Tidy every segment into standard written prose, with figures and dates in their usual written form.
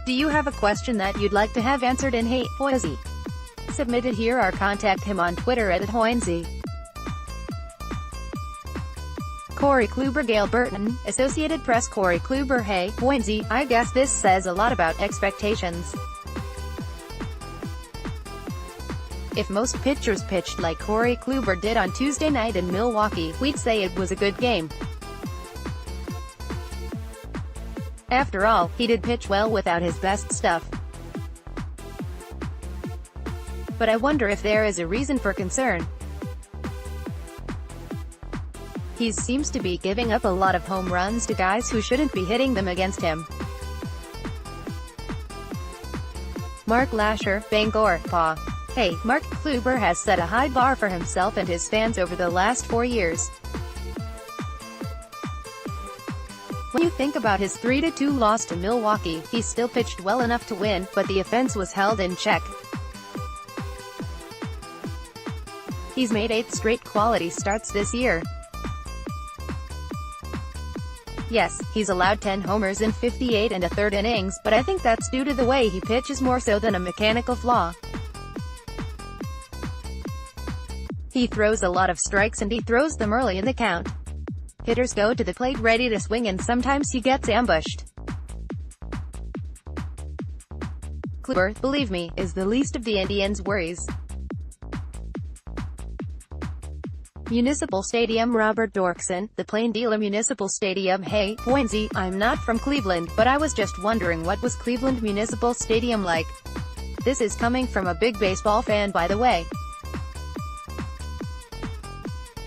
Do you have a question that you'd like to have answered in Hey, Hoynsie? Submit it here or contact him on Twitter at @Hoynsie. Corey Kluber, Gail Burton, Associated Press. Corey Kluber. Hey, Hoynsie, I guess this says a lot about expectations. If most pitchers pitched like Corey Kluber did on Tuesday night in Milwaukee, we'd say it was a good game. After all, he did pitch well without his best stuff. But I wonder if there is a reason for concern. He seems to be giving up a lot of home runs to guys who shouldn't be hitting them against him. Mark Lasher, Bangor, Pa. Hey, Mark Kluber has set a high bar for himself and his fans over the last 4 years. When you think about his 3-2 loss to Milwaukee, he still pitched well enough to win, but the offense was held in check. He's made 8 straight quality starts this year. Yes, he's allowed 10 homers in 58 1/3 innings, but I think that's due to the way he pitches more so than a mechanical flaw. He throws a lot of strikes and he throws them early in the count. Hitters go to the plate ready to swing and sometimes he gets ambushed. Kluber, believe me, is the least of the Indians' worries. Municipal Stadium. Robert Dorkson, The Plain Dealer. Municipal Stadium. Hey, Hoynsie, I'm not from Cleveland, but I was just wondering what was Cleveland Municipal Stadium like. This is coming from a big baseball fan, by the way.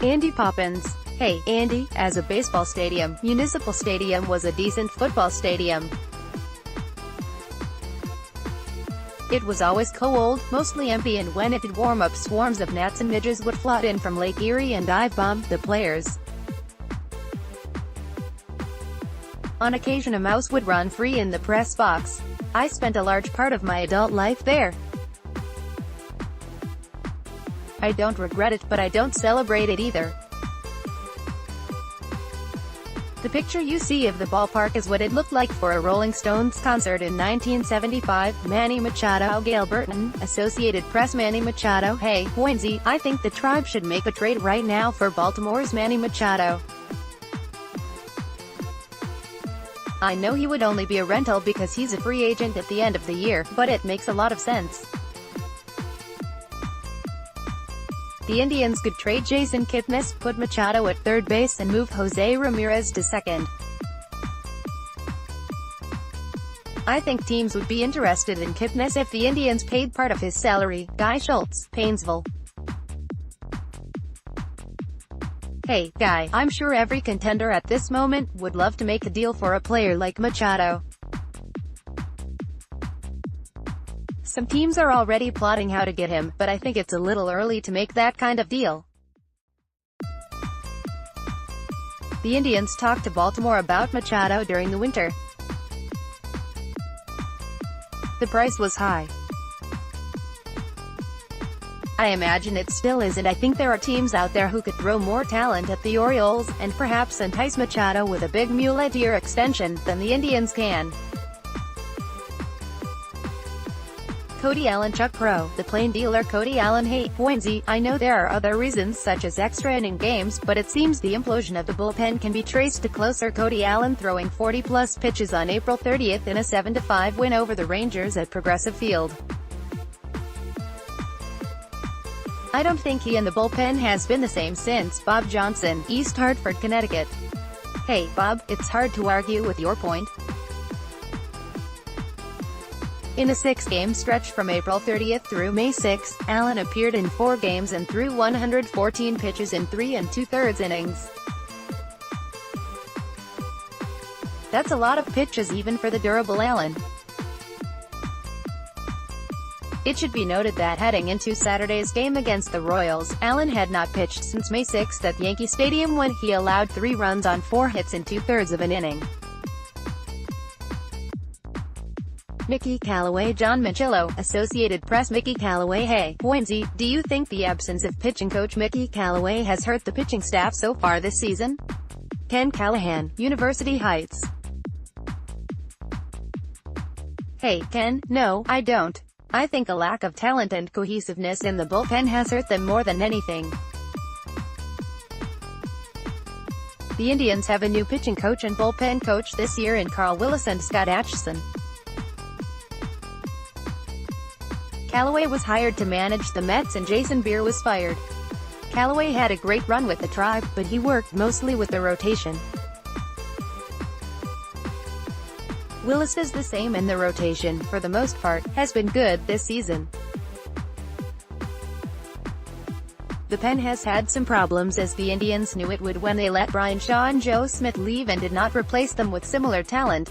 Andy Poppins. Hey, Andy, as a baseball stadium, Municipal Stadium was a decent football stadium. It was always cold, mostly empty, and when it did warm up, swarms of gnats and midges would flood in from Lake Erie and dive bomb the players. On occasion a mouse would run free in the press box. I spent a large part of my adult life there. I don't regret it, but I don't celebrate it either. The picture you see of the ballpark is what it looked like for a Rolling Stones concert in 1975. Manny Machado, Gail Burton, Associated Press. Manny Machado. Hey, Hoynsie, I think the Tribe should make a trade right now for Baltimore's Manny Machado. I know he would only be a rental because he's a free agent at the end of the year, but it makes a lot of sense. The Indians could trade Jason Kipnis, put Machado at third base and move Jose Ramirez to second. I think teams would be interested in Kipnis if the Indians paid part of his salary. Guy Schultz, Painesville. Hey, Guy, I'm sure every contender at this moment would love to make a deal for a player like Machado. Some teams are already plotting how to get him, but I think it's a little early to make that kind of deal. The Indians talked to Baltimore about Machado during the winter. The price was high. I imagine it still is, and I think there are teams out there who could throw more talent at the Orioles, and perhaps entice Machado with a big multi-year extension, than the Indians can. Cody Allen. Chuck Pro, The Plain Dealer. Cody Allen. Hey, Hoynsie, I know there are other reasons such as extra inning games, but it seems the implosion of the bullpen can be traced to closer. Cody Allen throwing 40-plus pitches on April 30th in a 7-5 win over the Rangers at Progressive Field. I don't think he and the bullpen has been the same since. Bob Johnson, East Hartford, Connecticut. Hey, Bob, it's hard to argue with your point. In a 6-game stretch from April 30th through May 6, Allen appeared in 4 games and threw 114 pitches in 3 2/3 innings. That's a lot of pitches even for the durable Allen. It should be noted that heading into Saturday's game against the Royals, Allen had not pitched since May 6 at Yankee Stadium when he allowed 3 runs on 4 hits in 2/3 of an inning. Mickey Callaway. John Machillo, Associated Press. Mickey Callaway. Hey, Hoynsie, do you think the absence of pitching coach Mickey Callaway has hurt the pitching staff so far this season? Ken Callahan, University Heights. Hey, Ken, no, I don't. I think a lack of talent and cohesiveness in the bullpen has hurt them more than anything. The Indians have a new pitching coach and bullpen coach this year in Carl Willis and Scott Atchison. Callaway was hired to manage the Mets and Jason Beer was fired. Callaway had a great run with the Tribe, but he worked mostly with the rotation. Willis is the same, and the rotation, for the most part, has been good this season. The pen has had some problems, as the Indians knew it would when they let Bryan Shaw and Joe Smith leave and did not replace them with similar talent.